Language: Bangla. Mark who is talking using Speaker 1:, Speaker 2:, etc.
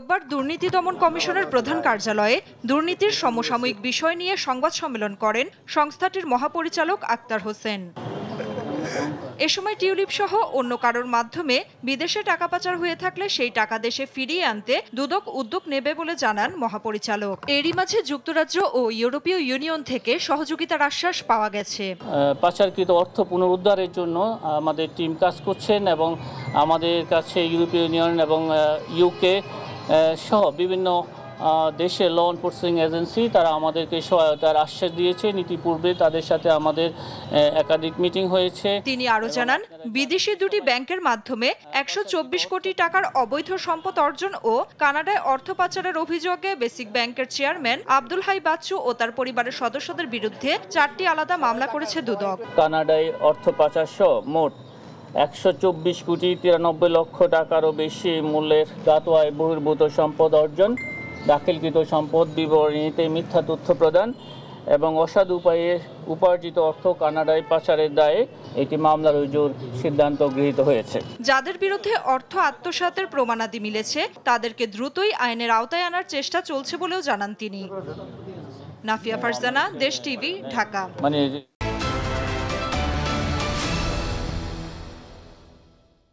Speaker 1: রোববার দুর্নীতি দমন কমিশনের প্রধান কার্যালয়ে দুর্নীতির সমসাময়িক বিষয় নিয়ে সংবাদ সম্মেলন করেন সংস্থাটির মহাপরিচালক আক্তার হোসেন। এ সময় টিউলিপ সহ অন্য কারোর মাধ্যমে বিদেশে টাকা পাচার হয়ে থাকলে সেই টাকা দেশে ফিরিয়ে আনতে দুদক উদ্যোগ নেবে বলে জানান মহাপরিচালক। এরই মাঝে যুক্তরাজ্য ও ইউরোপীয় ইউনিয়ন থেকে সহযোগিতার আশ্বাস পাওয়া গেছে।
Speaker 2: পাচারকৃত অর্থ পুনরুদ্ধারের জন্য আমাদের টিম কাজ করছেন এবং আমাদের কাছে ইউরোপীয় ইউনিয়ন এবং ইউকে সহ বিভিন্ন দেশে ল এনফোর্সিং এজেন্সি তারা আমাদেরকে সহায়তার আশ্বাস দিয়েছে। ইতিপূর্বে তাদের সাথে আমাদের একাধিক মিটিং হয়েছে।
Speaker 1: তিনি আরো জানান, বিদেশি দুটি ব্যাংকের মাধ্যমে 124 কোটি টাকার অবৈধ সম্পদ অর্জন ও কানাডায় অর্থ পাচারের অভিযোগে বেসিক ব্যাংকের চেয়ারম্যান আব্দুল হাই বাচ্চু ও তার পরিবারের সদস্যদের বিরুদ্ধে 4টি আলাদা মামলা করেছে দুদক।
Speaker 2: কানাডায় অর্থ পাচার সহ মোট 124 কোটি 93 লক্ষ টাকারও বেশি মূল্যের গাতোয়ায় বহির্ভূত সম্পদ অর্জন, দাখিলকৃত সম্পদ বিবরণীতে মিথ্যা তথ্য প্রদান এবং অসাধু উপায়ে উপার্জিত অর্থ কানাডায় পাচারের দায়ে একটি মামলা রুজুর সিদ্ধান্ত গৃহীত হয়েছে।
Speaker 1: যাদের বিরুদ্ধে অর্থ আত্মসাতের প্রমাণাদি মিলেছে তাদেরকে দ্রুতই আইনের আওতায় আনার চেষ্টা চলছে বলেও জানান তিনি। নাফিয়া ফারজানা, দেশ টিভি, ঢাকা।